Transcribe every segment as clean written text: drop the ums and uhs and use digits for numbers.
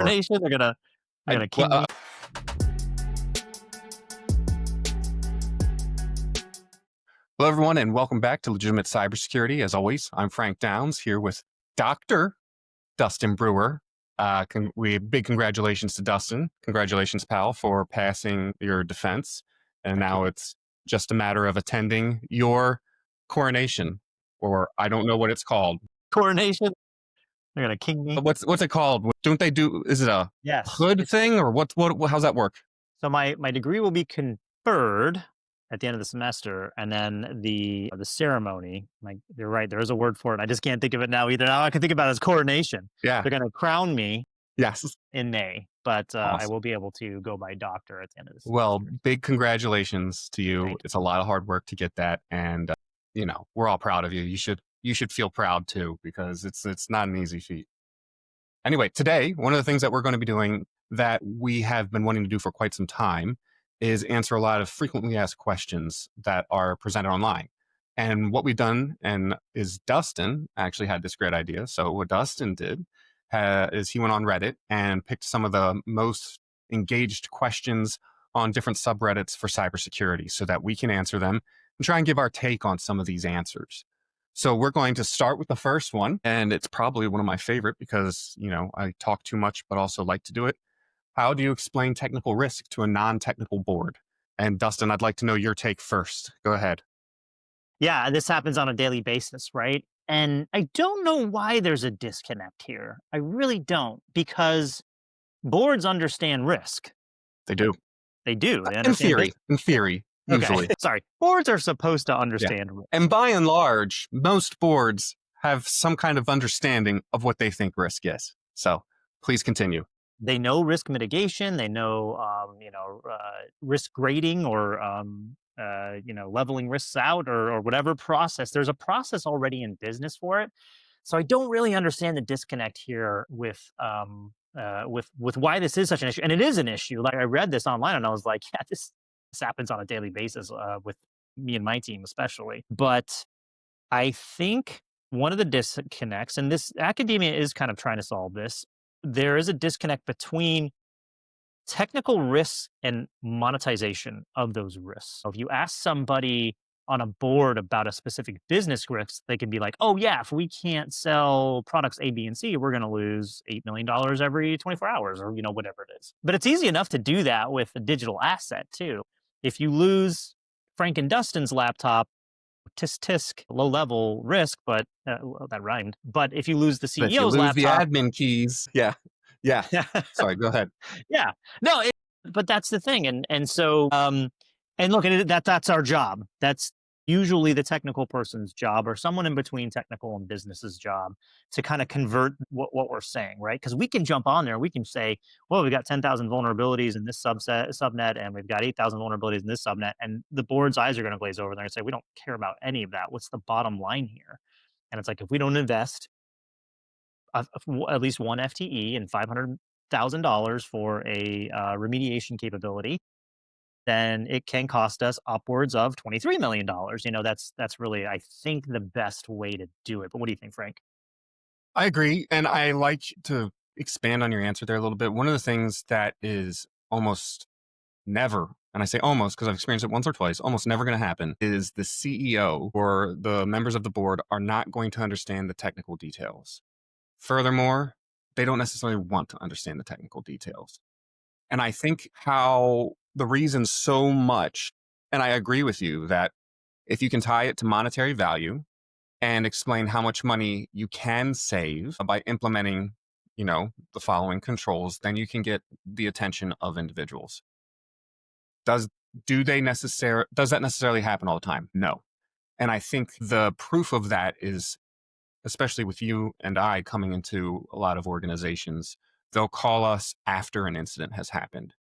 Coronation, they're gonna king me. Hello, everyone, and welcome back to Legitimate Cybersecurity. As always, I'm Frank Downs here with Dr. Dustin Brewer. Big congratulations to Dustin. Congratulations, pal, for passing your defense. And now it's just a matter of attending your coronation, or I don't know what it's called. Coronation, they're gonna king me. What's it called? Don't they do? Is it a hood thing, or what? How's that work? So my degree will be conferred at the end of the semester, and then the ceremony. Like, you're right, there is a word for it. I just can't think of it now either. Now I can think about it as coronation. Yeah, they're gonna crown me. Yes, in May, but awesome. I will be able to go by doctor at the end of this. Well, big congratulations to you. It's a lot of hard work to get that, and we're all proud of you. You should feel proud too, because it's not an easy feat. Anyway, today, one of the things that we're going to be doing that we have been wanting to do for quite some time is answer a lot of frequently asked questions that are presented online. And what we've done is Dustin actually had this great idea. So what Dustin did is he went on Reddit and picked some of the most engaged questions on different subreddits for cybersecurity so that we can answer them and try and give our take on some of these answers. So we're going to start with the first one, and it's probably one of my favorite because, I talk too much, but also like to do it. How do you explain technical risk to a non-technical board? And Dustin, I'd like to know your take first. Go ahead. Yeah, this happens on a daily basis, right? And I don't know why there's a disconnect here. I really don't, because boards understand risk. They do. They do. They understand in theory. Usually. Okay. Sorry. Boards are supposed to understand risk. And by and large, most boards have some kind of understanding of what they think risk is. So please continue. They know risk mitigation. They know, risk grading or, leveling risks out or whatever process. There's a process already in business for it. So I don't really understand the disconnect here with why this is such an issue. And it is an issue. Like, I read this online and I was like, yeah, this happens on a daily basis with me and my team especially. But I think one of the disconnects, and this academia is kind of trying to solve this, there is a disconnect between technical risks and monetization of those risks. So if you ask somebody on a board about a specific business risk, they can be like, oh yeah, if we can't sell products A, B, and C, we're going to lose $8 million every 24 hours or, whatever it is. But it's easy enough to do that with a digital asset too. If you lose Frank and Dustin's laptop, tisk, low level risk, but that rhymed. But if you lose the CEO's laptop, the admin keys, yeah. Sorry, go ahead. Yeah, no, but that's the thing, and so and look, that's our job. That's usually the technical person's job, or someone in between technical and business's job, to kind of convert what we're saying, right? Because we can jump on there, we can say, well, we've got 10,000 vulnerabilities in this subnet, and we've got 8,000 vulnerabilities in this subnet, and the board's eyes are going to glaze over there and say, we don't care about any of that. What's the bottom line here? And it's like, if we don't invest at least one FTE and $500,000 for a remediation capability, then it can cost us upwards of $23 million. That's really, I think, the best way to do it. But what do you think, Frank? I agree. And I like to expand on your answer there a little bit. One of the things that is almost never, and I say almost because I've experienced it once or twice, almost never going to happen, is the CEO or the members of the board are not going to understand the technical details. Furthermore, they don't necessarily want to understand the technical details. And I think how the reason so much, and I agree with you that if you can tie it to monetary value and explain how much money you can save by implementing, the following controls, then you can get the attention of individuals. Does that necessarily happen all the time? No. And I think the proof of that is, especially with you and I coming into a lot of organizations, they'll call us after an incident has happened.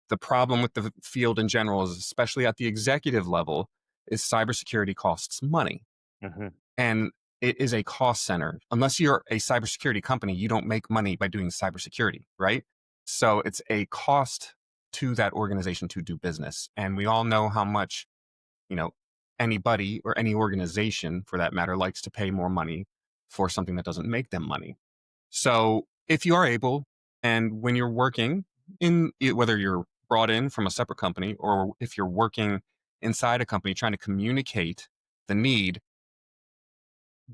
The problem with the field in general is, especially at the executive level, is cybersecurity costs money. Mm-hmm. And it is a cost center. Unless you're a cybersecurity company, you don't make money by doing cybersecurity, right? So it's a cost to that organization to do business. And we all know how much, anybody or any organization for that matter likes to pay more money for something that doesn't make them money. So if you are able And when you're working whether you're brought in from a separate company or if you're working inside a company trying to communicate the need,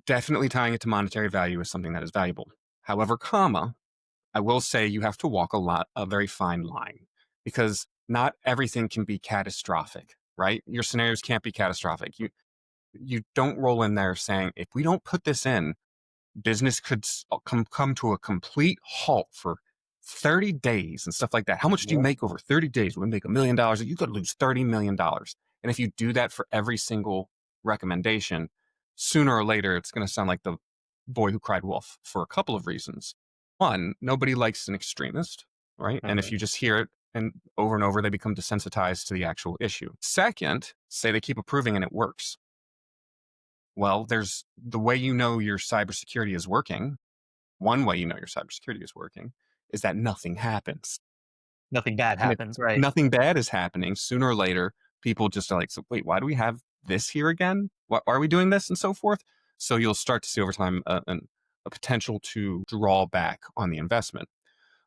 definitely tying it to monetary value is something that is valuable. However, I will say you have to walk a very fine line because not everything can be catastrophic, right? Your scenarios can't be catastrophic. You don't roll in there saying, if we don't put this in, business could come to a complete halt for 30 days and stuff like that. How much do you Yep. make over 30 days? We make $1 million. You could lose $30 million. And if you do that for every single recommendation, sooner or later, it's going to sound like the boy who cried wolf for a couple of reasons. One, nobody likes an extremist, right? And if Mhm. you just hear it and over, they become desensitized to the actual issue. Second, say they keep approving and it works. Well, there's the way you know your cybersecurity is working. One way you know your cybersecurity is working is that nothing happens. Nothing bad And if happens, right? nothing bad is happening, sooner or later, people just are like, so wait, why do we have this here again? Why are we doing this and so forth? So you'll start to see over time a potential to draw back on the investment.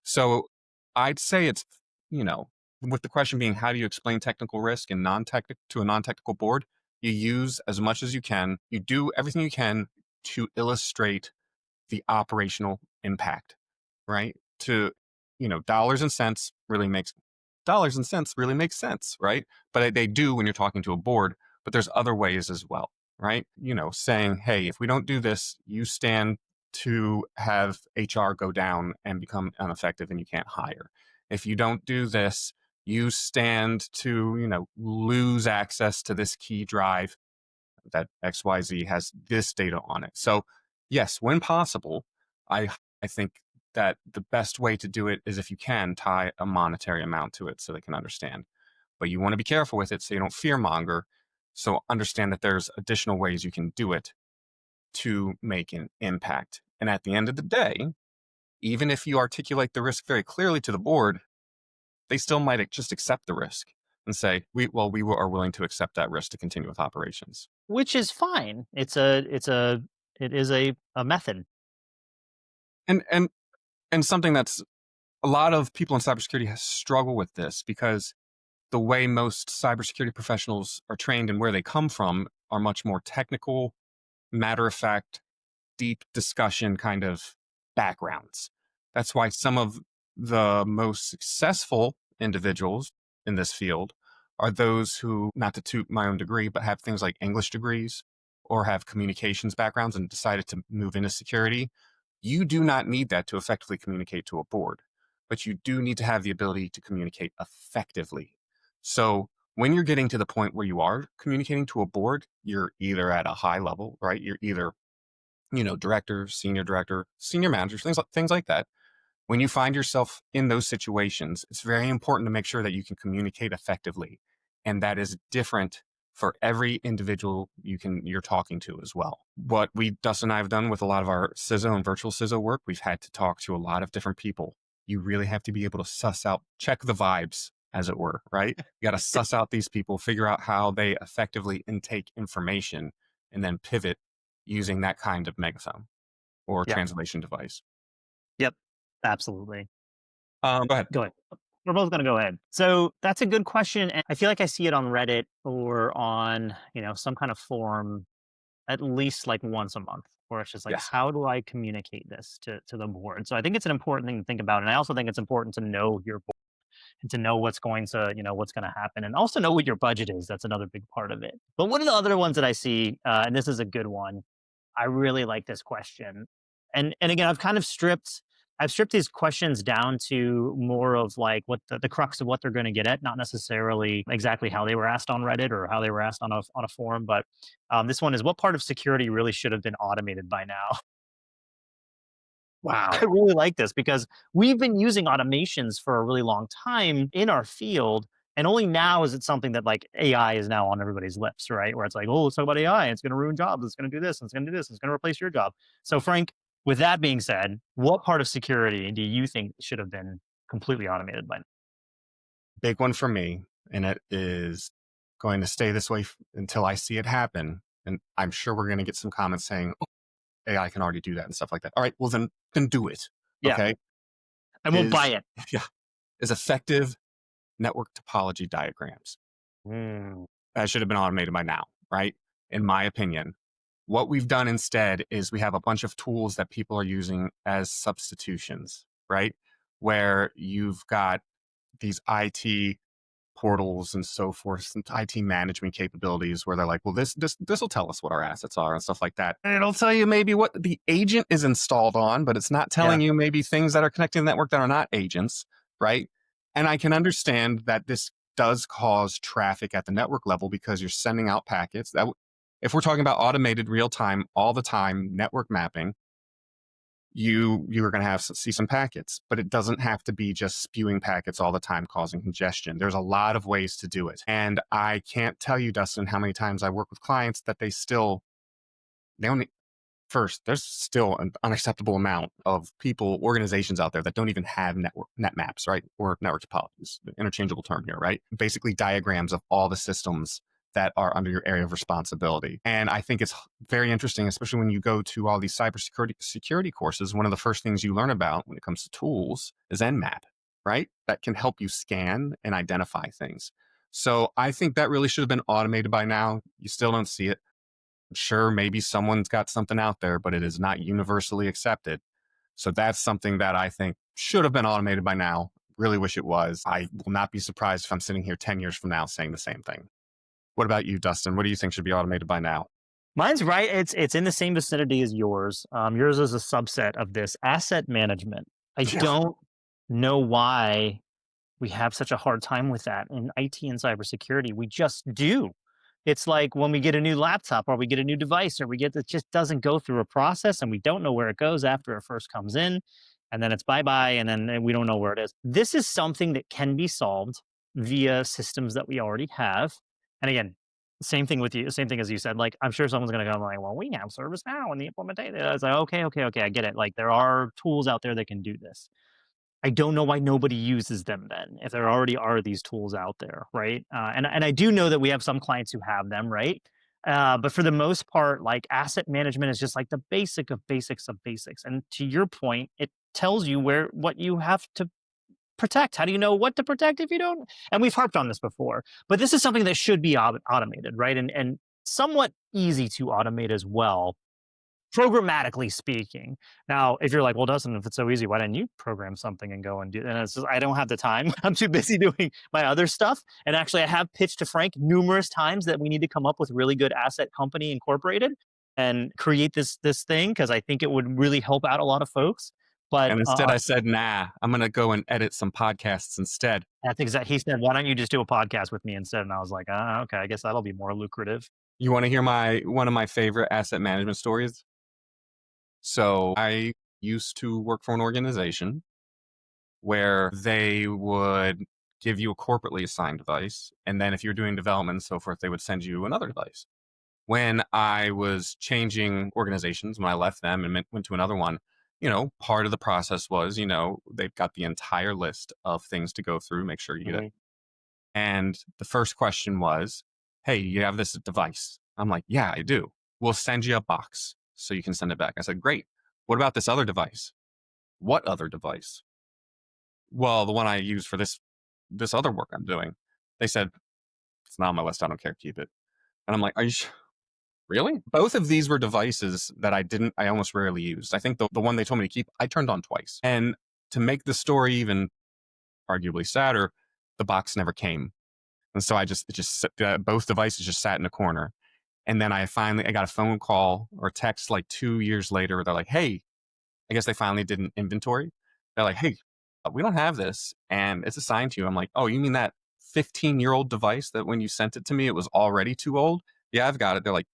So I'd say it's, you know, with the question being, how do you explain technical risk and non-technical to a non-technical board? You use as much as you can. You do everything you can to illustrate the operational impact, right? To, dollars and cents really makes sense, right? But they do when you're talking to a board, but there's other ways as well, right? Saying, hey, if we don't do this, you stand to have HR go down and become ineffective and you can't hire. If you don't do this, you stand to, lose access to this key drive that XYZ has this data on it. So, yes, when possible, I I think that the best way to do it is if you can tie a monetary amount to it so they can understand. But you want to be careful with it so you don't fear monger. So understand that there's additional ways you can do it to make an impact. And at the end of the day, even if you articulate the risk very clearly to the board, they still might just accept the risk and say, we are willing to accept that risk to continue with operations. Which is fine. It is a method. And and something that's a lot of people in cybersecurity struggle with this because the way most cybersecurity professionals are trained and where they come from are much more technical, matter of fact, deep discussion kind of backgrounds. That's why some of the most successful individuals in this field are those who, not to toot my own degree, but have things like English degrees or have communications backgrounds and decided to move into security. You do not need that to effectively communicate to a board, but you do need to have the ability to communicate effectively. So when you're getting to the point where you are communicating to a board, you're either at a high level, right? You're either director, senior managers, things like that. When you find yourself in those situations, it's very important to make sure that you can communicate effectively, and that is different for every individual you're talking to as well. What Dustin and I have done with a lot of our CISO and virtual CISO work, we've had to talk to a lot of different people. You really have to be able to check the vibes, as it were, right? You got to suss out these people, figure out how they effectively intake information, and then pivot using that kind of megaphone or Yeah. translation device. Yep. Absolutely. Go ahead. Go ahead. We're both gonna go ahead. So that's a good question, and I feel like I see it on Reddit or on, some kind of forum at least like once a month, where it's just like, Yes. how do I communicate this to the board? So I think it's an important thing to think about. And I also think it's important to know your board and to know what's going to happen and also know what your budget is. That's another big part of it. But one of the other ones that I see, and this is a good one, I really like this question. And again, I've stripped these questions down to more of like what the crux of what they're going to get at, not necessarily exactly how they were asked on Reddit or how they were asked on a forum. But this one is, what part of security really should have been automated by now? I Wow. really like this because we've been using automations for a really long time in our field. And only now is it something that like AI is now on everybody's lips, right? Where it's like, oh, let's talk about AI. It's going to ruin jobs. It's going to do this. It's going to do this. It's going to replace your job. So, Frank, with that being said, what part of security do you think should have been completely automated by now? Big one for me, and it is going to stay this way until I see it happen. And I'm sure we're going to get some comments saying, oh, AI can already do that and stuff like that. All right, well then do it. Yeah. Okay. I won't buy is it. yeah, is effective network topology diagrams. Mm, That should have been automated by now, right? In my opinion. What we've done instead is we have a bunch of tools that people are using as substitutions, right? Where you've got these IT portals and so forth, and IT management capabilities where they're like, well, this will tell us what our assets are and stuff like that. And it'll tell you maybe what the agent is installed on, but it's not yeah. telling you maybe things that are connecting to the network that are not agents, right? And I can understand that this does cause traffic at the network level because you're sending out packets. If we're talking about automated real time, all the time network mapping, you're going to have see some packets, but it doesn't have to be just spewing packets all the time causing congestion. There's a lot of ways to do it, and I can't tell you, Dustin, how many times I work with clients that they only first, there's still an unacceptable amount of people, organizations out there that don't even have net maps, right? Or network topologies, interchangeable term here, right? Basically diagrams of all the systems that are under your area of responsibility. And I think it's very interesting, especially when you go to all these cybersecurity courses. One of the first things you learn about when it comes to tools is Nmap, right? That can help you scan and identify things. So I think that really should have been automated by now. You still don't see it. Sure, maybe someone's got something out there, but it is not universally accepted. So that's something that I think should have been automated by now. Really wish it was. I will not be surprised if I'm sitting here 10 years from now saying the same thing. What about you, Dustin? What do you think should be automated by now? Mine's right. It's in the same vicinity as yours. Yours is a subset of this asset management. I Yeah. don't know why we have such a hard time with that in IT and cybersecurity. We just do. It's like when we get a new laptop or we get a new device or we get it just doesn't go through a process and we don't know where it goes after it first comes in. And then it's bye bye. And then we don't know where it is. This is something that can be solved via systems that we already have. And again, same thing with you, same thing as you said. Like, I'm sure someone's going to go like, well, we have service now and the implementation. I was like, okay, I get it. Like, there are tools out there that can do this. I don't know why nobody uses them then, if there already are these tools out there, right? And I do know that we have some clients who have them, right? But for the most part, like asset management is just like the basic of basics of basics. And to your point, it tells you where what you have to protect. How do you know what to protect if you don't? And we've harped on this before, but this is something that should be automated, right? And somewhat easy to automate as well, programmatically speaking. Now, if you're like, well, Dustin, if it's so easy, why didn't you program something and go and do? And it's just, I don't have the time. I'm too busy doing my other stuff. And actually, I have pitched to Frank numerous times that we need to come up with really good asset company incorporated and create this thing because I think it would really help out a lot of folks. But And instead, I said, nah, I'm going to go and edit some podcasts instead. that's exactly. He said, "Why don't you just do a podcast with me instead?" And I was like, "Okay, I guess that'll be more lucrative." You want to hear one of my favorite asset management stories? So I used to work for an organization where they would give you a corporately assigned device. And then if you're doing development and so forth, they would send you another device. When I was changing organizations, when I left them and went to another one, part of the process was, they've got the entire list of things to go through, make sure you get it. Mhm. And the first question was, hey, you have this device? I'm like, yeah, I do. We'll send you a box so you can send it back. I said, great. What about this other device? What other device? Well, the one I use for this other work I'm doing. They said, it's not on my list. I don't care. Keep it. And I'm like, are you sure? Really? Both of these were devices that I almost rarely used. I think the one they told me to keep, I turned on twice. And to make the story even arguably sadder, the box never came. And so both devices just sat in a corner. And then I got a phone call or text like 2 years later. They're like, hey, I guess they finally did an inventory. They're like, hey, we don't have this and it's assigned to you. I'm like, oh, you mean that 15-year-old device that when you sent it to me, it was already too old? Yeah, I've got it. They're like,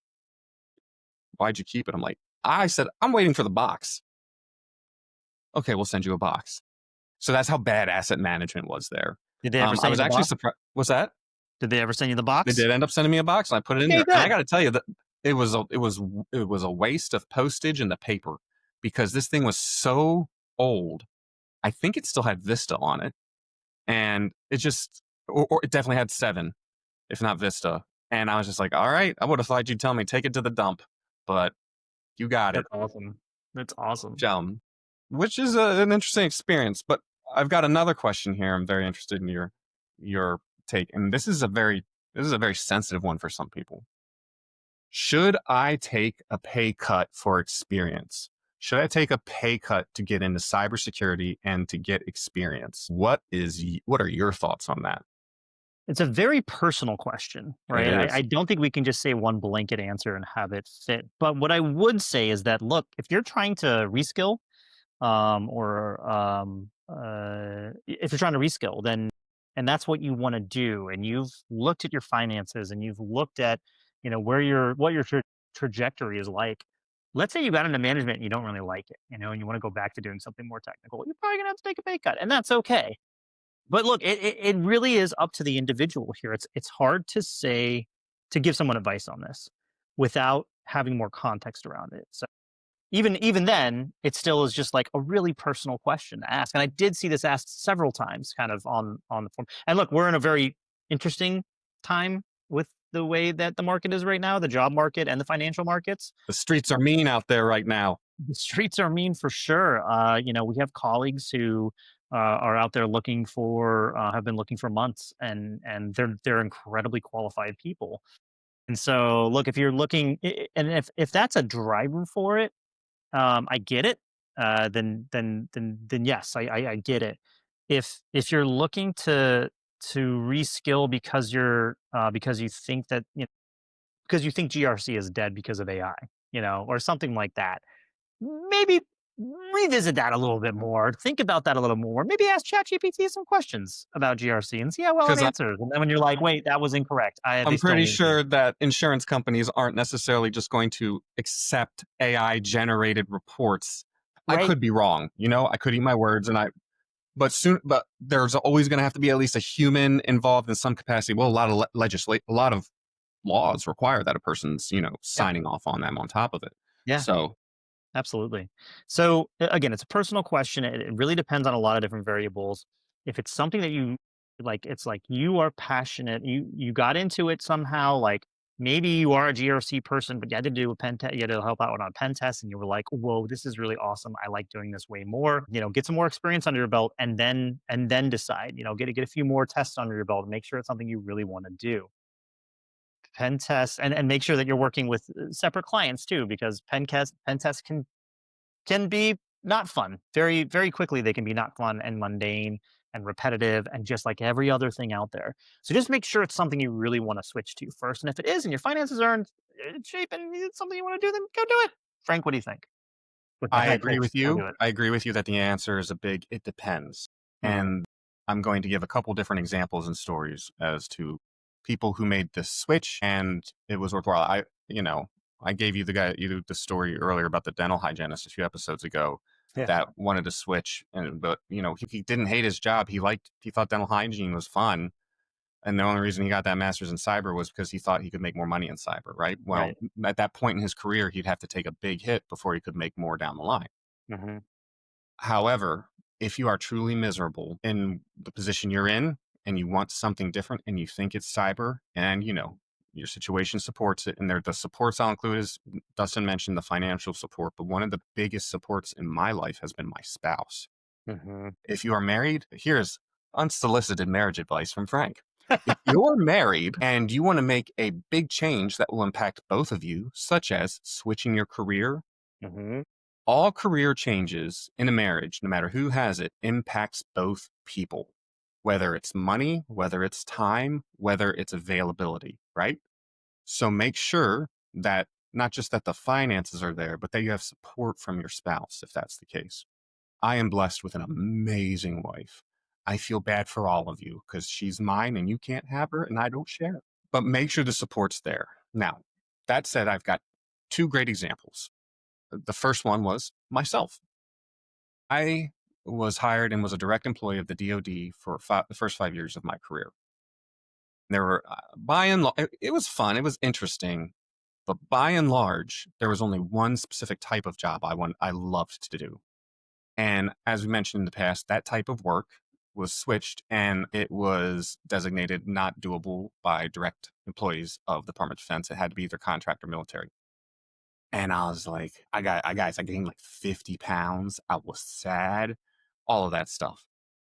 why'd you keep it? I'm like, I said, I'm waiting for the box. Okay, we'll send you a box. So that's how bad asset management was there. Did they ever I send you was the actually box? surprised. What's that? Did they ever send you the They box? did end up sending me a box, and I put it in Okay, there. And I good. got to tell you that it was a waste of postage and the paper because this thing was so old. I think it still had Vista on it, and or it definitely had 7, if not Vista. And I was just like, all right, I would have thought you'd tell me take it to the dump, but you got it. That's awesome. That's awesome. Which is an interesting experience. But I've got another question here. I'm very interested in your take, and this is a very sensitive one for some people. Should I take a pay cut for experience? Should I take a pay cut to get into cybersecurity and to get experience? What are your thoughts on that? It's a very personal question, It right? I is. don't think we can just say one blanket answer and have it fit. But what I would say is that, look, if you're trying to reskill, if you're trying to reskill, then and that's what you want to do, and you've looked at your finances and you've looked at, where what your trajectory is like. Let's say you got into management and you don't really like it, and you want to go back to doing something more technical. You're probably gonna have to take a pay cut, and that's okay. But look, it really is up to the individual here. It's hard to say to give someone advice on this without having more context around it. So even then, it still is just like a really personal question to ask. And I did see this asked several times, kind of on the forum. And look, we're in a very interesting time with the way that the market is right now, the job market and the financial markets. The streets are mean out there right now. The streets are mean for sure. We have colleagues who are out there looking for have been looking for months, and they're incredibly qualified people. And so, look, if you're looking, and if that's a driver for it, I get it. Then yes, I get it. If you're looking to reskill because you think that because you think GRC is dead because of AI, or something like that, maybe revisit that a little bit more. Think about that a little more. Maybe ask ChatGPT some questions about GRC and see how well it Because answers. And then when you're like, wait, that was incorrect. They I'm still pretty need me, sure that insurance companies aren't necessarily just going to accept AI generated reports. I right? could be wrong, I could eat my words, but there's always going to have to be at least a human involved in some capacity. Well, a lot of a lot of laws require that a person's, Yeah, signing off on them on top of it. yeah. So Absolutely. So again, it's a personal question. It really depends on a lot of different variables. If it's something that you like, it's like you are passionate. You got into it somehow. Like maybe you are a GRC person, but you had to do a pen test. You had to help out on a pen test, and you were like, "Whoa, this is really awesome. I like doing this way more." Get some more experience under your belt, and then decide. Get a few more tests under your belt, and make sure it's something you really want to do. Pen tests, and make sure that you're working with separate clients too, because pen tests can be not fun. Very, very quickly, they can be not fun and mundane and repetitive and just like every other thing out there. So just make sure it's something you really want to switch to first. And if it is and your finances are in shape and it's something you want to do, then go do it. Frank, what do you think? With the I head agree pitch, with go you. do it. I agree with you that the answer is a big it depends. Mhm. And I'm going to give a couple different examples and stories as to people who made this switch and it was worthwhile. I gave the story earlier about the dental hygienist a few episodes ago Yeah. that wanted to switch but he didn't hate his job. He thought dental hygiene was fun. And the only reason he got that master's in cyber was because he thought he could make more money in cyber, right? Well, Right. at that point in his career, he'd have to take a big hit before he could make more down the line. Hmm. However, if you are truly miserable in the position you're in and you want something different and you think it's cyber and your situation supports it, and the supports I'll include is Dustin mentioned the financial support, but one of the biggest supports in my life has been my spouse. Hmm. If you are married, here's unsolicited marriage advice from Frank. If you're married and you want to make a big change that will impact both of you, such as switching your career, Hmm. all career changes in a marriage, no matter who has it, impacts both people, whether it's money, whether it's time, whether it's availability, right? So make sure that not just that the finances are there, but that you have support from your spouse if that's the case. I am blessed with an amazing wife. I feel bad for all of you because she's mine and you can't have her and I don't share. But make sure the support's there. Now, that said, I've got two great examples. The first one was myself. I was hired and was a direct employee of the DoD for the first 5 years of my career. There were, by and large, it was fun, it was interesting, but by and large, there was only one specific type of job I loved to do. And as we mentioned in the past, that type of work was switched and it was designated not doable by direct employees of the Department of Defense. It had to be either contract or military. And I was like, I gained like 50 pounds. I was sad, all of that stuff.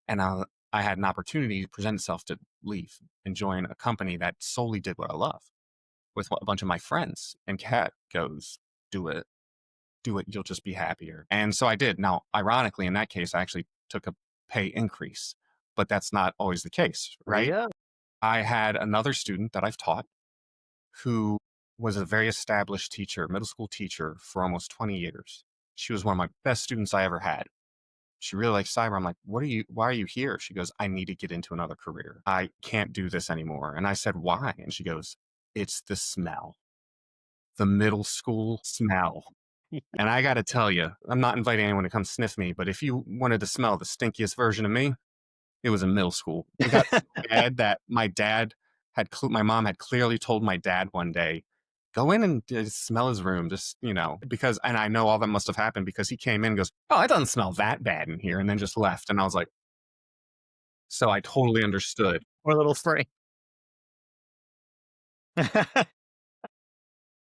And I had an opportunity to present itself to leave and join a company that solely did what I love with a bunch of my friends. And Kat goes, do it, do it. You'll just be happier. And so I did. Now, ironically, in that case, I actually took a pay increase, but that's not always the case, There you right? go. I had another student that I've taught who was a very established teacher, middle school teacher for almost 20 years. She was one of my best students I ever had. She really likes cyber. I'm like, why are you here? She goes, I need to get into another career. I can't do this anymore. And I said, why? And she goes, it's the smell, the middle school smell. And I got to tell you, I'm not inviting anyone to come sniff me, but if you wanted to smell the stinkiest version of me, it was in middle school. It got so bad that my mom had clearly told my dad one day, go in and just smell his room, just, because, and I know all that must have happened because he came in and goes, oh, it doesn't smell that bad in here. And then just left. And I was like, so I totally understood. Or a little spray.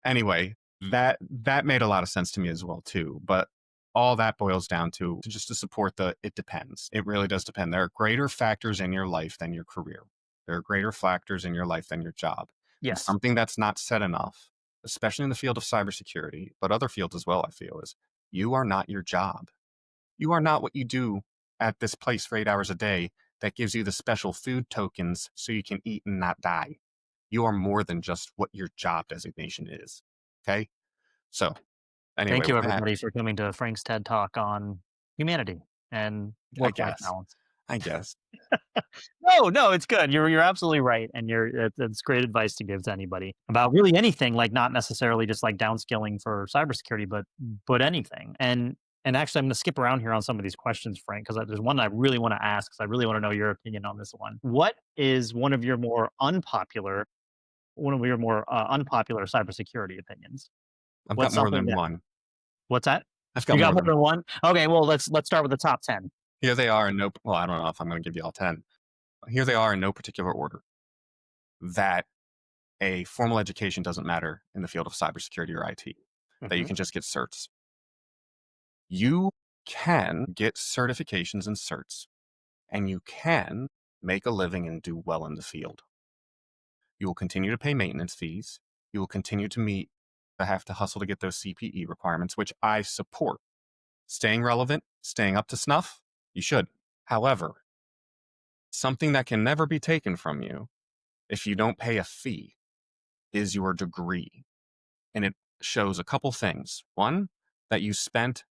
Anyway, that made a lot of sense to me as well too. But all that boils down to just to support it depends. It really does depend. There are greater factors in your life than your career. There are greater factors in your life than your job. And Yes. something that's not said enough, especially in the field of cybersecurity, but other fields as well, I feel, is you are not your job. You are not what you do at this place for 8 hours a day that gives you the special food tokens so you can eat and not die. You are more than just what your job designation is. Okay. So, anyway, Thank you, with that, everybody, for coming to Frank's TED Talk on humanity and I work-life guess, balance. I guess, No, no, it's good. You're absolutely right, and it's great advice to give to anybody about really anything, like not necessarily just like downskilling for cybersecurity, but anything. And actually, I'm going to skip around here on some of these questions, Frank, because there's one I really want to ask. Because I really want to know your opinion on this one. What is one of your more unpopular cybersecurity opinions? I've got What's more something than that one. What's that? I've You got got more more than than one? Okay, well let's start with the top 10. here they are in no, well, I don't know if I'm going to give you all 10. Here they are in no particular order. That a formal education doesn't matter in the field of cybersecurity or IT, that you Hmm. can just get certs. You can get certifications and certs, and you can make a living and do well in the field. You will continue to pay maintenance fees. You will continue to have to hustle to get those CPE requirements, which I support. Staying relevant, staying up to snuff, you should. However, something that can never be taken from you if you don't pay a fee is your degree. And it shows a couple things. One, that you spent,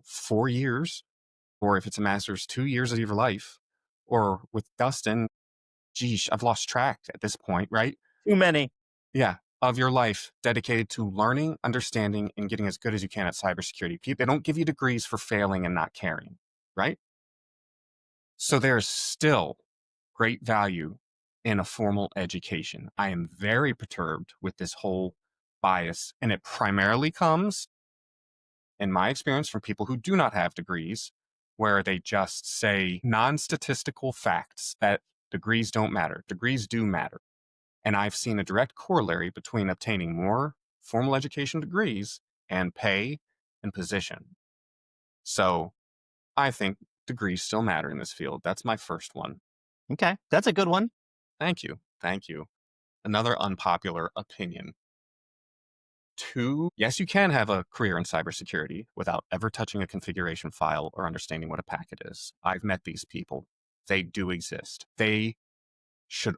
4 years, or if it's a master's, 2 years of your life, or with Dustin, geez, I've lost track at this point, right? Too many. Yeah, of your life dedicated to learning, understanding, and getting as good as you can at cybersecurity. They don't give you degrees for failing and not caring, right? So there's still great value in a formal education. I am very perturbed with this whole bias, and it primarily comes, in my experience, from people who do not have degrees, where they just say non statistical facts that degrees don't matter. Degrees do matter. And I've seen a direct corollary between obtaining more formal education degrees and pay and position. So I think degrees still matter in this field. That's my first one. Okay, that's a good one. Thank you. Thank you. Another unpopular opinion. Two, yes, you can have a career in cybersecurity without ever touching a configuration file or understanding what a packet is. I've met these people. They do exist. Should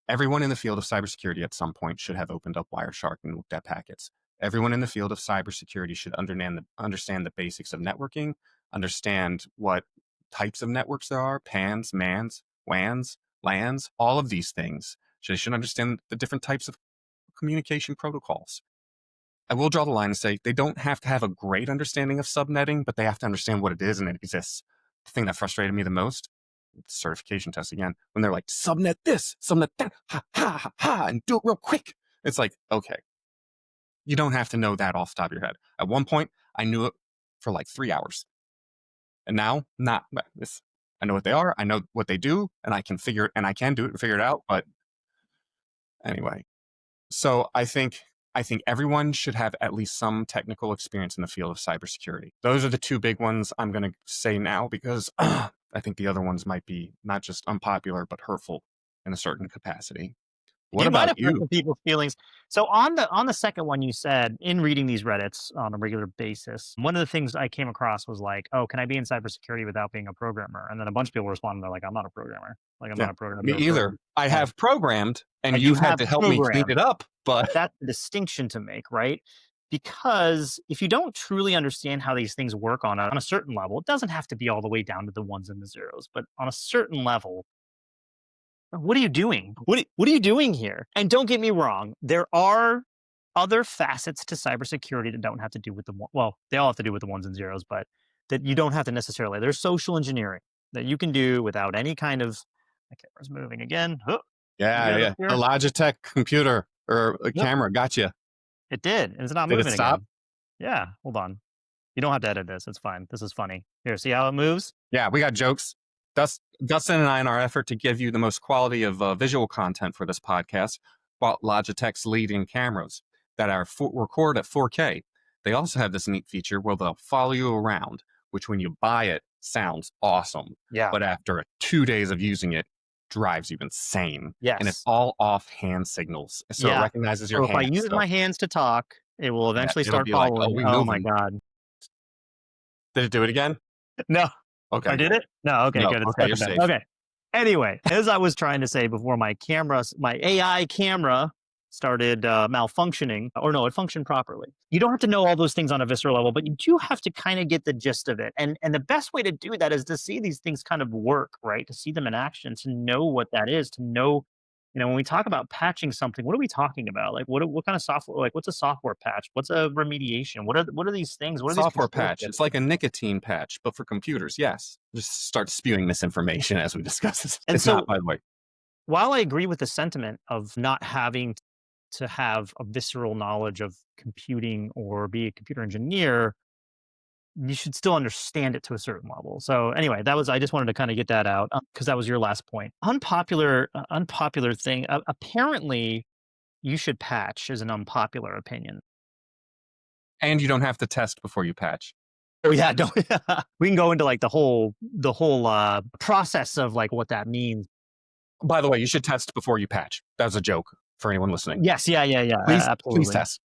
Everyone in the field of cybersecurity at some point should have opened up Wireshark and looked at packets. Everyone in the field of cybersecurity should understand the basics of networking, understand what types of networks there are, PANs, MANs, WANs, LANs, all of these things. They should understand the different types of communication protocols. I will draw the line and say they don't have to have a great understanding of subnetting, but they have to understand what it is and it exists. The thing that frustrated me the most, certification test again, when they're like, subnet this, subnet that, ha, ha, ha, ha, and do it real quick. It's like, okay, you don't have to know that off the top of your head. At one point, I knew it for like 3 hours. And now, not. I know what they are, I know what they do, and I can do it and figure it out. But anyway, so I think I think everyone should have at least some technical experience in the field of cybersecurity. Those are the two big ones I'm going to say now because I think the other ones might be not just unpopular, but hurtful in a certain capacity. What You might about have hurt you? some people's feelings. So on the second one, you said in reading these Reddits on a regular basis, one of the things I came across was like, "Oh, can I be in cybersecurity without being a programmer?" And then a bunch of people responded, they're like, "I'm not a programmer. Like, I'm Yeah, not a programmer. I've me never either. programmed." I Like, have programmed and you you've had have to help me clean programmed. it up, but That's the distinction to make, right? Because if you don't truly understand how these things work on a certain level, it doesn't have to be all the way down to the ones and the zeros, but on a certain level, what are you doing? What are you doing here? And don't get me wrong, there are other facets to cybersecurity that don't have to do with well, they all have to do with the ones and zeros, but that you don't have to necessarily. There's social engineering that you can do without any kind of. My camera's moving again. Huh, you yeah, get it up yeah. The here? Logitech computer or a Yep, camera, gotcha. it did. And it's not Did it moving stop? again. Yeah, hold on. You don't have to edit this. It's fine. This is funny. Here, see how it moves? Yeah, we got jokes. Dustin and I, in our effort to give you the most quality of visual content for this podcast, bought Logitech's leading cameras that are record at 4K. They also have this neat feature where they'll follow you around, which when you buy it sounds awesome, Yeah. but after 2 days of using it, drives you insane. And it's Yes. all off hand signals, so it Yeah. recognizes your So if I hands. use So my hands to talk, it will yeah, eventually it'll start be like, oh, following. we Oh my moving. god. Did it do it again? No. Okay, Or did good. it? No, okay, No, good. It's okay, stuck you're in bed. safe. Okay. Anyway, as I was trying to say before my AI camera started malfunctioning, or no, it functioned properly. You don't have to know all those things on a visceral level, but you do have to kind of get the gist of it. And the best way to do that is to see these things kind of work, right? To see them in action, to know what that is, to know, when we talk about patching something, what are we talking about? Like what kind of software, like what's a software patch? What's a remediation? What are these things? What are these Software control patch. kits? It's like a nicotine patch, but for computers. Yes. Just start spewing misinformation as we discuss this. And It's not, so by the way. while I agree with the sentiment of not having to have a visceral knowledge of computing or be a computer engineer, you should still understand it to a certain level. So anyway, I just wanted to kind of get that out because that was your last point. Unpopular thing. Apparently, you should patch is an unpopular opinion. And you don't have to test before you patch. Oh yeah, don't we can go into like the whole process of like what that means. By the way, you should test before you patch. That was a joke for anyone listening. Yes, yeah, Please absolutely. test.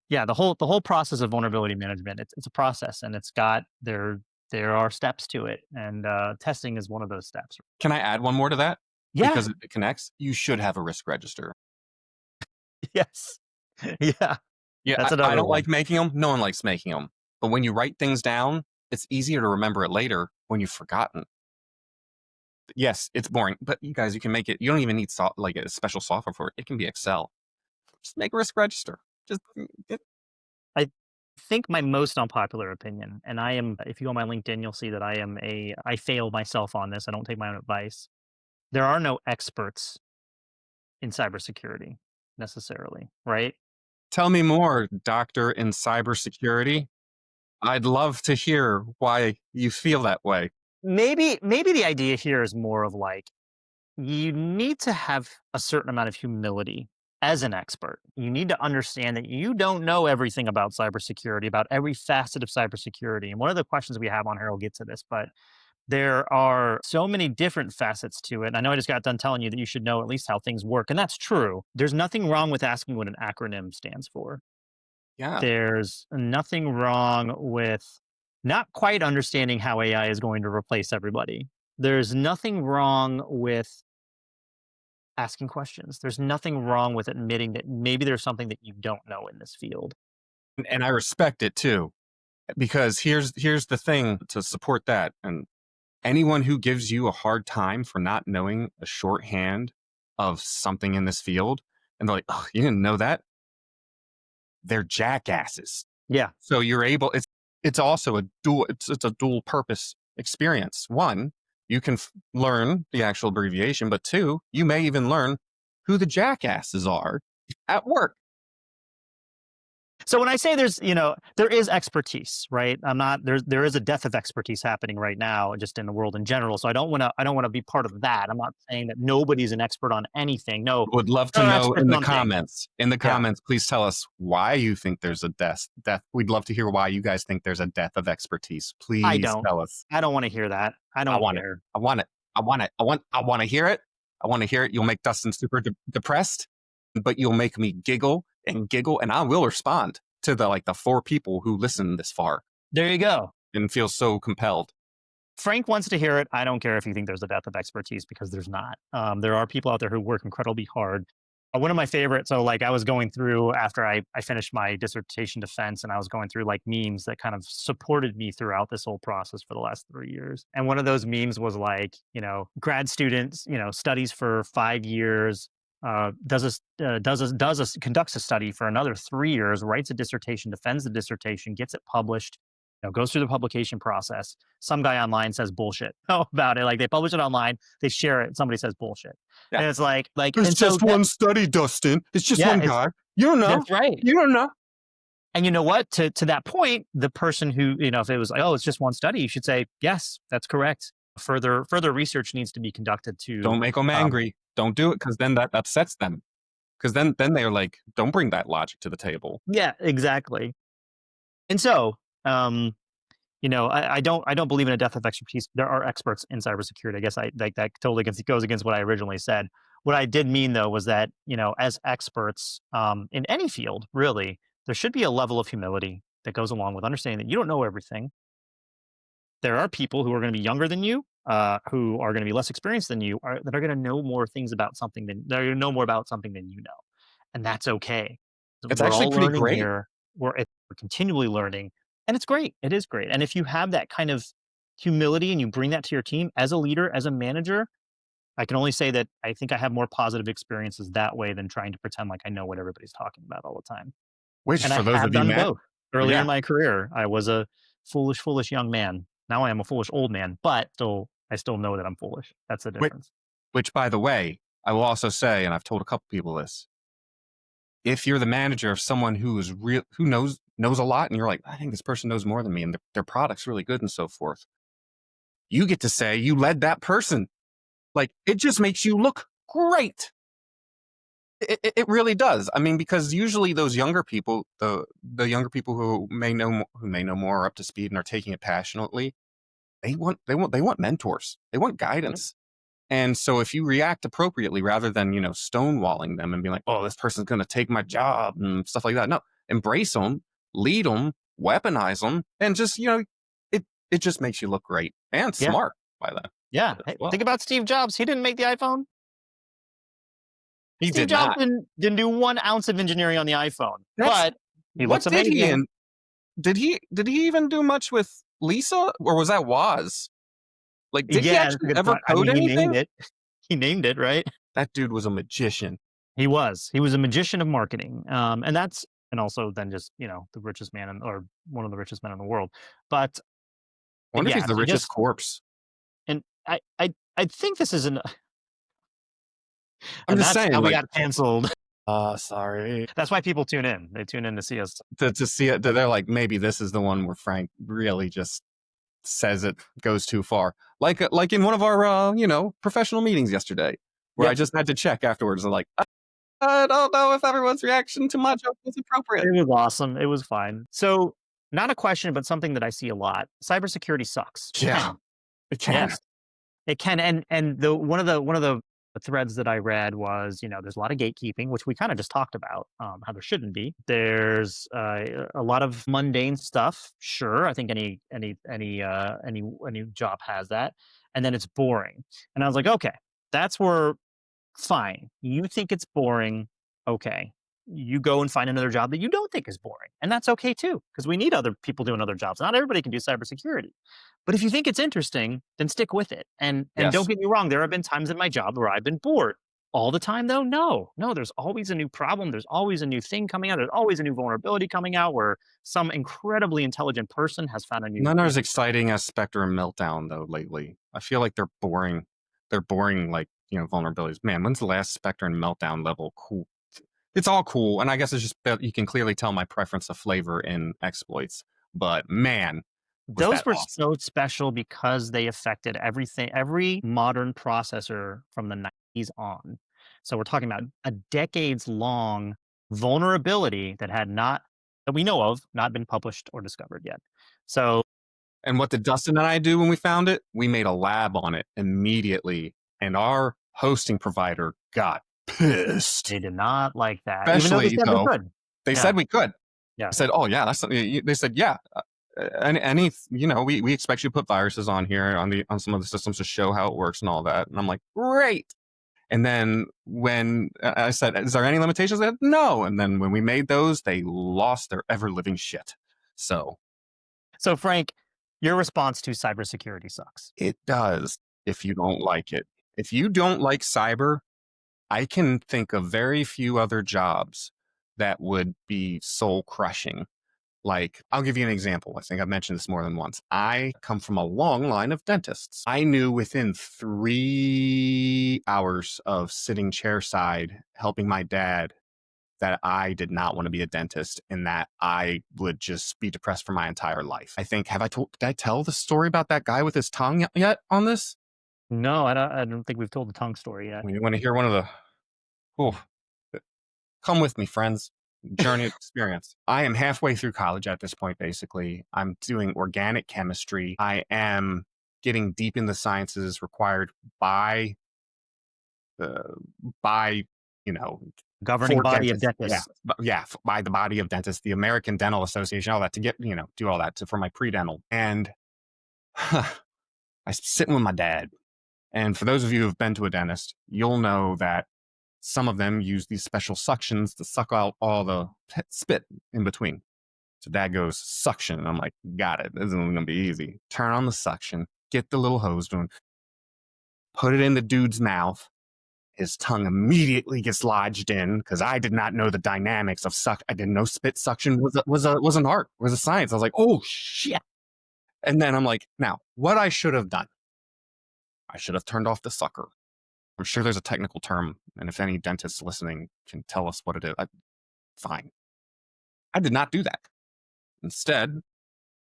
Yeah, the whole process of vulnerability management, it's a process and it's got there are steps to it, and testing is one of those steps. Can I add one more to that? Yeah. Because it connects. You should have a risk register. Yes. Yeah. Yeah, That's I another don't one. like making them. No one likes making them. But when you write things down, it's easier to remember it later when you've forgotten. Yes, it's boring, but you guys, you can make it. You don't even need like a special software for it. It can be Excel. Just make a risk register. Just I think my most unpopular opinion, and if you go on my LinkedIn, you'll see that I fail myself on this. I don't take my own advice. There are no experts in cybersecurity necessarily, right? tell me more, doctor in cybersecurity. I'd love to hear why you feel that way. Maybe the idea here is more of like you need to have a certain amount of humility as an expert. You need to understand that you don't know everything about cybersecurity, about every facet of cybersecurity. And one of the questions we have on here, we'll get to this, but there are so many different facets to it. I know I just got done telling you that you should know at least how things work, and that's true. There's nothing wrong with asking what an acronym stands for. Yeah. There's nothing wrong with not quite understanding how AI is going to replace everybody. There's nothing wrong with asking questions. There's nothing wrong with admitting that maybe there's something that you don't know in this field. And I respect it too, because here's the thing to support that. And anyone who gives you a hard time for not knowing a shorthand of something in this field, and they're like, "Oh, you didn't know that?" They're jackasses. Yeah. So you're able. It's also a dual. It's a dual purpose experience. One, you can learn the actual abbreviation, but two, you may even learn who the jackasses are at work. So when I say there's, there is expertise, right? I'm not there is a death of expertise happening right now just in the world in general. So I don't want to be part of that. I'm not saying that nobody's an expert on anything. No, Would love to there are know experts in the on things. comments. In the Yeah, comments, please tell us why you think there's a death. We'd love to hear why you guys think there's a death of expertise. I Please don't. tell us. I don't want to hear that. I I don't want it. care. I want it. I want it. I want to hear it. I want to hear it. You'll make Dustin super depressed, but you'll make me giggle, and I will respond to the 4 people who listen this far There you go. and feel so compelled. Frank wants to hear it. I don't care if you think there's a death of expertise because there's not. There are people out there who work incredibly hard. One of my favorites, so like I was going through after I finished my dissertation defense and I was going through like memes that kind of supported me throughout this whole process for the last 3 years. And one of those memes was like, grad students, studies for 5 years, conducts a study for another 3 years, writes a dissertation, defends the dissertation, gets it published, goes through the publication process. Some guy online says bullshit about it. Like they publish it online, they share it, somebody says bullshit. Yeah. And it's like, It's and so just one study, Dustin. It's just yeah, one guy. You don't know. that's right. You don't know. And you know what? To that point, the person who, if it was like, oh, it's just one study, you should say, yes, that's correct. Further research needs to be conducted to Don't make them um, angry. Don't do it because then that upsets them. Because then they're like, don't bring that logic to the table. yeah, exactly. And so I don't believe in a death of expertise. There are experts in cybersecurity. I guess I like that totally goes against what I originally said. What I did mean though was that, as experts in any field, really, there should be a level of humility that goes along with understanding that you don't know everything. There are people who are going to be younger than you, who are going to be less experienced than you, that are going to know more things about something than they're going to know more about something than you know, and that's okay. It's We're actually all pretty learning great. here. We're continually learning, and it's great. It is great. And if you have that kind of humility and you bring that to your team as a leader, as a manager, I can only say that I think I have more positive experiences that way than trying to pretend like I know what everybody's talking about all the time. Which And I for those have of you done mad, both. Earlier in yeah. my career, I was a foolish young man. Now I am a foolish old man, but I still know that I'm foolish. That's the Which, difference. which by the way, I will also say, and I've told a couple people this: if you're the manager of someone who is real, who knows a lot, and you're like, I think this person knows more than me, and their product's really good, and so forth, you get to say you led that person. Like it just makes you look great. It really does. I mean, because usually those younger people, the younger people who may know more, are up to speed and are taking it passionately, they want mentors. They want Mhm. guidance. And so if you react appropriately rather than, stonewalling them and being like, oh, this person's going to take my job and stuff like that. No, embrace them, lead them, weaponize them, and just, it just makes you look great and Yeah. smart by that Yeah. as Hey, think well. about Steve Jobs. He didn't make the iPhone. He Steve did Jobs not. didn't do 1 ounce of engineering on the iPhone, That's but he looks what did he amazing. in? Did he even do much with Lisa, or was that Waz? Like, did he Yeah, that's a actually good ever point. I code mean, he named anything? it. He named it, right? That dude was a magician. He was. He was a magician of marketing. And also then just, the richest man or one of the richest men in the world. But I wonder if he's yeah, the so richest just corpse. and I think this is an I'm and just that's saying, how we like, got canceled. sorry. That's why people tune in. They tune in to see us. To see it, they're like, maybe this is the one where Frank really just says it goes too far. Like in one of our, professional meetings yesterday, where I Yep. just had to check afterwards. And like, I don't know if everyone's reaction to my joke was appropriate. It was awesome. It was fine. So, not a question, but something that I see a lot. Cybersecurity sucks. It Yeah, can. it can. Yes, it can. And the one of the threads that I read was, there's a lot of gatekeeping, which we kind of just talked about, how there shouldn't be. There's a lot of mundane stuff. Sure, I think any job has that, and then it's boring. And I was like, okay, that's where fine. You think it's boring. Okay. You go and find another job that you don't think is boring. And that's okay too, because we need other people doing other jobs. Not everybody can do cybersecurity. But if you think it's interesting, then stick with it. And don't Yes. get me wrong, there have been times in my job where I've been bored. All the time though? No. No, there's always a new problem. There's always a new thing coming out. There's always a new vulnerability coming out where some incredibly intelligent person has found a new, None are as exciting as Spectre and Meltdown though lately. I feel like they're boring. They're boring, like, vulnerabilities. Man, when's the last Spectre and Meltdown level? Cool. It's all cool, and I guess it's just that you can clearly tell my preference of flavor in exploits. But man, was Those that were awesome! so special because they affected everything, every modern processor from the 90s on. So we're talking about a decades long vulnerability that had not, that we know of, not been published or discovered yet. So And what did Dustin and I do when we found it? We made a lab on it immediately, and our hosting provider got pissed. they did not like that, even though they Especially said we though could. they Yeah, said we could. yeah. I said, "Oh yeah, that's something." They said, "Yeah, any we expect you to put viruses on here on some of the systems to show how it works and all that." And I'm like, "Great." And then when I said, "Is there any limitations?" They said, "No." And then when we made those, they lost their ever living shit. So So Frank, your response to cybersecurity sucks. it does if you don't like it. If you don't like cyber, I can think of very few other jobs that would be soul crushing. Like, I'll give you an example. I think I've mentioned this more than once. I come from a long line of dentists. I knew within 3 hours of sitting chairside helping my dad that I did not want to be a dentist and that I would just be depressed for my entire life. I think, did I tell the story about that guy with his tongue yet on this? No, I don't think we've told the tongue story yet. You want to hear one of the, oh, come with me, friends. Journey of experience. I am halfway through college at this point, basically. I'm doing organic chemistry. I am getting deep in the sciences required by the, by, you know, Governing for body of dentists. Yeah. dentists. Yeah. By the body of dentists, the American Dental Association, all that to get, do all that for my pre dental. And I was sitting with my dad. And for those of you who have been to a dentist, you'll know that some of them use these special suctions to suck out all the spit in between. So dad goes, suction. And I'm like, got it. This isn't going to be easy. Turn on the suction, get the little hose going, put it in the dude's mouth. His tongue immediately gets lodged in because I did not know the dynamics of suck. I didn't know spit suction was an art, was a science. I was like, oh shit. And then I'm like, now what I should have done, I should have turned off the sucker. I'm sure there's a technical term, and if any dentists listening can tell us what it is, fine. I did not do that. Instead,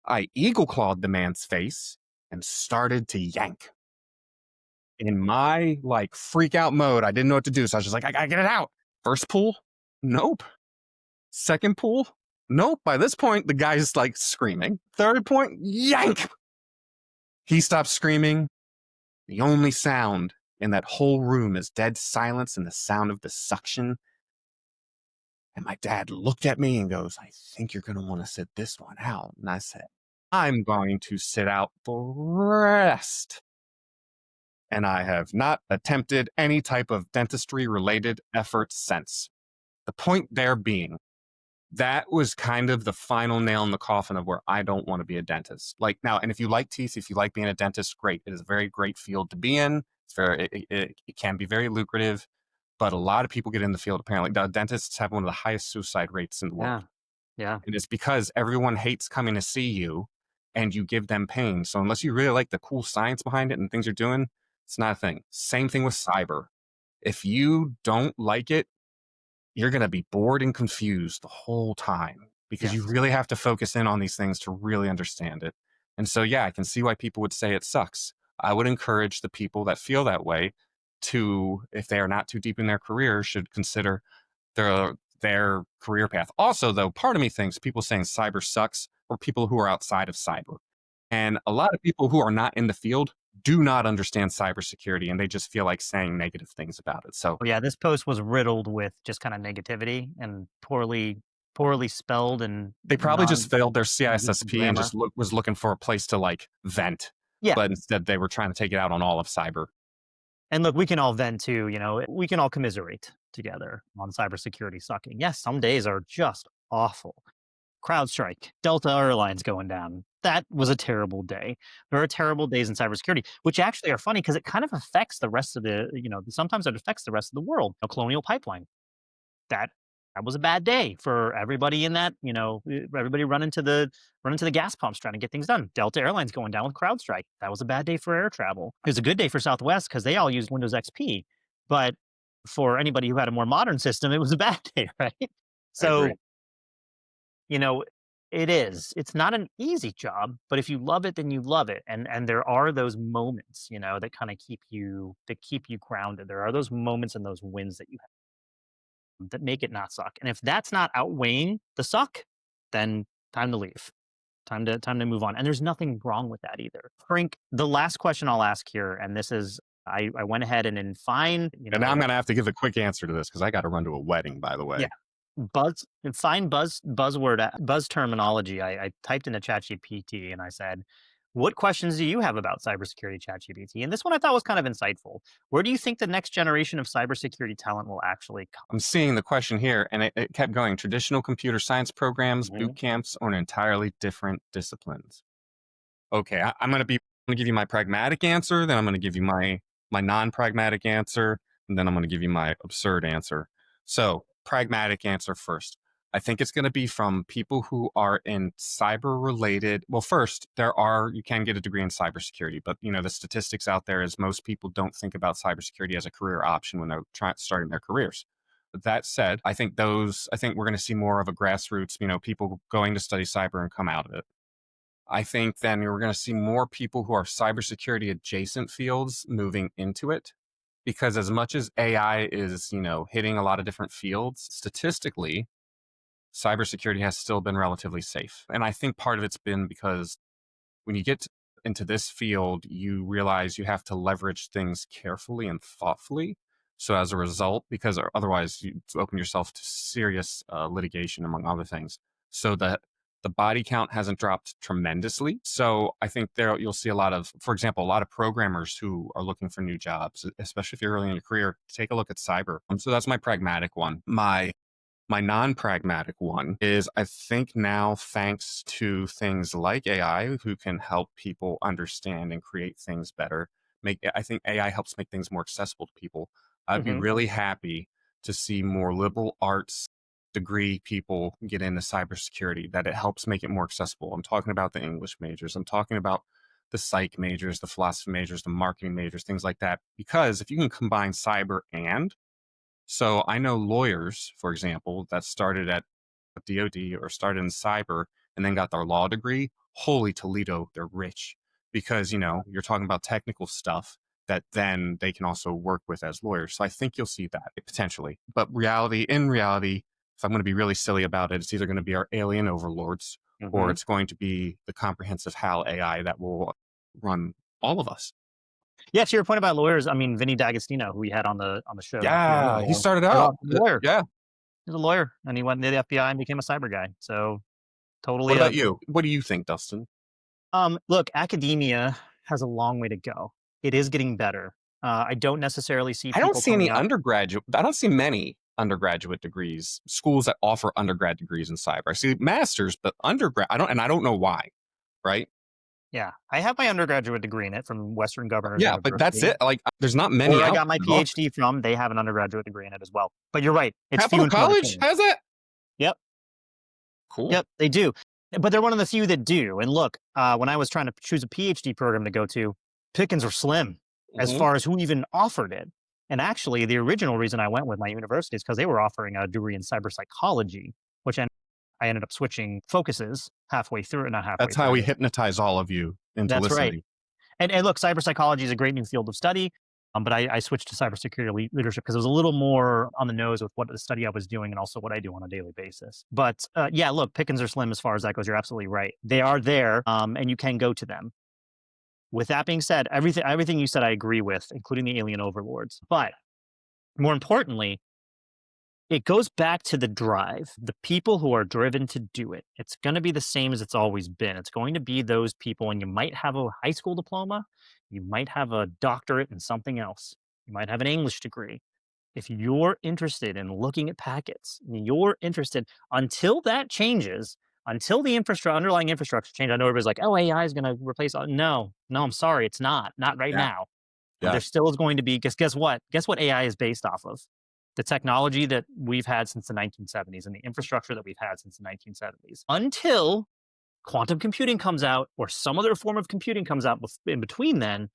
I eagle clawed the man's face and started to yank. In my like freak out mode, I didn't know what to do. So I was just like, I gotta get it out. First pull, nope. Second pull, nope. By this point, the guy's like screaming. Third point, yank. He stops screaming. The only sound in that whole room is dead silence and the sound of the suction. And my dad looked at me and goes, I think you're going to want to sit this one out. And I said, I'm going to sit out the rest. And I have not attempted any type of dentistry related effort since. The point there being, that was kind of the final nail in the coffin of where I don't want to be a dentist. Like now, and if you like teeth, if you like being a dentist, great. It is a very great field to be in. It's very, it can be very lucrative, but a lot of people get in the field. Apparently, dentists have one of the highest suicide rates in the world, Yeah, yeah. and it's because everyone hates coming to see you, and you give them pain. So unless you really like the cool science behind it and things you're doing, it's not a thing. Same thing with cyber. If you don't like it, you're going to be bored and confused the whole time because you Yes. really have to focus in on these things to really understand it. And so, yeah, I can see why people would say it sucks. I would encourage the people that feel that way to, if they are not too deep in their career, should consider their career path. Also, though, part of me thinks people saying cyber sucks or people who are outside of cyber. And a lot of people who are not in the field do not understand cybersecurity and they just feel like saying negative things about it. So Well, yeah, this post was riddled with just kind of negativity and poorly spelled and they probably just failed their non-good CISSP and grammar. just was looking for a place to like vent, Yeah. but instead they were trying to take it out on all of cyber. And look, we can all vent too, we can all commiserate together on cybersecurity sucking. Yes, some days are just awful. CrowdStrike, Delta Airlines going down. That was a terrible day. There are terrible days in cybersecurity, which actually are funny because it kind of affects the rest of sometimes it affects the rest of the world. Colonial Pipeline. That that was a bad day for everybody in that, everybody running to the gas pumps trying to get things done. Delta Airlines going down with CrowdStrike. That was a bad day for air travel. It was a good day for Southwest because they all used Windows XP. But For anybody who had a more modern system, it was a bad day, right? I agree. So, you know, it is. It's not an easy job, but if you love it, then you love it. And there are those moments, that kind of keep you grounded. There are those moments and those wins that you have that make it not suck. And if that's not outweighing the suck, then time to leave. Time to move on. And there's nothing wrong with that either. Frank, the last question I'll ask here, and this is I went ahead and in fine, And now I'm going to have to give a quick answer to this because I got to run to a wedding, by the yeah, way. buzz terminology. I typed into ChatGPT and I said, "What questions do you have about cybersecurity, ChatGPT?" And this one I thought was kind of insightful. Where do you think the next generation of cybersecurity talent will actually I'm seeing the question here, and it kept going: traditional computer science programs, come? boot camps, or entirely different disciplines. Okay, I'm going to give you my pragmatic answer, then I'm going to give you my non-pragmatic answer, and then I'm going to give you my absurd answer. So, pragmatic answer first. I think it's going to be from people who are in cyber related. Well, first, you can get a degree in cybersecurity, but the statistics out there is most people don't think about cybersecurity as a career option when they're starting their careers. But that said, I think we're going to see more of a grassroots, people going to study cyber and come out of it. I think then we're going to see more people who are cybersecurity adjacent fields moving into it, because as much as AI is, hitting a lot of different fields, statistically, cybersecurity has still been relatively safe. And I think part of it's been because when you get into this field, you realize you have to leverage things carefully and thoughtfully. So as a result, because otherwise you open yourself to serious litigation, among other things. So that the body count hasn't dropped tremendously. So I think you'll see for example, a lot of programmers who are looking for new jobs, especially if you're early in your career. Take a look at cyber. So that's my pragmatic one. My non-pragmatic one is, I think now, thanks to things like AI, who can help people understand and create things better, I think AI helps make things more accessible to people. I'd be Hmm. really happy to see more liberal arts degree people get into cybersecurity, that it helps make it more accessible. I'm talking about the English majors. I'm talking about the psych majors, the philosophy majors, the marketing majors, things like that. Because if you can combine cyber and so I know lawyers, for example, that started at DOD or started in cyber and then got their law degree. Holy Toledo, they're rich because, you're talking about technical stuff that then they can also work with as lawyers. So I think you'll see that potentially. But in reality, if I'm going to be really silly about it, it's either going to be our alien overlords or Hmm. it's going to be the comprehensive HAL AI that will run all of us. Yeah, to your point about lawyers, I mean, Vinny D'Agostino, who we had on the show not too long Yeah, he ago, started started out. off as a lawyer. Yeah. He's a lawyer, and he went into the FBI and became a cyber guy. So What totally about you? What do you think, Dustin? look, academia has a long way to go. It is getting better. I don't necessarily see I don't people see coming any out. I don't see many undergraduate degrees, schools that offer undergrad degrees in cyber. I see masters, but undergrad, I don't know why, right? Yeah, I have my undergraduate degree in it from Western Governors Yeah, but that's University. it. Like, there's not many Where I out got my there that offer. PhD from, they have an undergraduate degree in it as well. But you're right, it's few Capital and far College between. has that? Yep, Cool. yep, they do. But they're one of the few that do. And look, when I was trying to choose a PhD program to go to, pickings were slim as Hmm. far as who even offered it. And actually, the original reason I went with my university is because they were offering a degree in cyber psychology, which I ended up switching focuses halfway through, not halfway That's how we through. hypnotize all of you into That's right. listening. And look, cyber psychology is a great new field of study. But I switched to cybersecurity leadership because it was a little more on the nose with what the study I was doing and also what I do on a daily basis. But yeah, look, pickings are slim as far as that goes. You're absolutely right. They are there, and you can go to them. With that being said, everything you said I agree with, including the alien overlords. But more importantly, it goes back to the drive, the people who are driven to do it. It's going to be the same as it's always been. It's going to be those people, and you might have a high school diploma, you might have a doctorate in something else, you might have an English degree. If you're interested in looking at packets, you're interested until that changes, until the underlying infrastructure change. I know everybody's like, "Oh, AI is going to replace." No, no, I'm sorry, it's not right Yeah. now. There Yes. still is going to be. Guess what? Guess what AI is based off of? The technology that we've had since the 1970s and the infrastructure that we've had since the 1970s. Until quantum computing comes out or some other form of computing comes out in between then,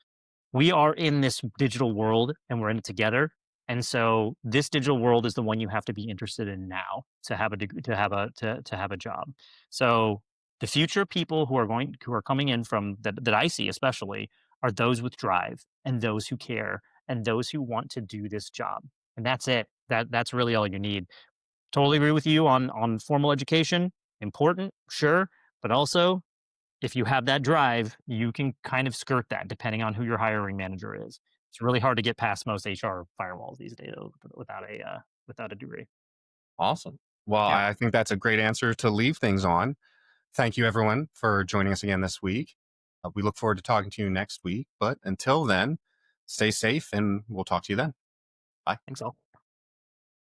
we are in this digital world and we're in it together. And so this digital world is the one you have to be interested in now to have a to have a job. So the future people who are coming in from that I see especially are those with drive and those who care and those who want to do this job. And that's it. That's really all you need. Totally agree with you on formal education. Important, sure, but also if you have that drive, you can kind of skirt that depending on who your hiring manager is. It's really hard to get past most HR firewalls these days without a degree. Awesome. Well, Yeah, I think that's a great answer to leave things on. Thank you, everyone, for joining us again this week. We look forward to talking to you next week. But until then, stay safe and we'll talk to you then. Bye. thanks all.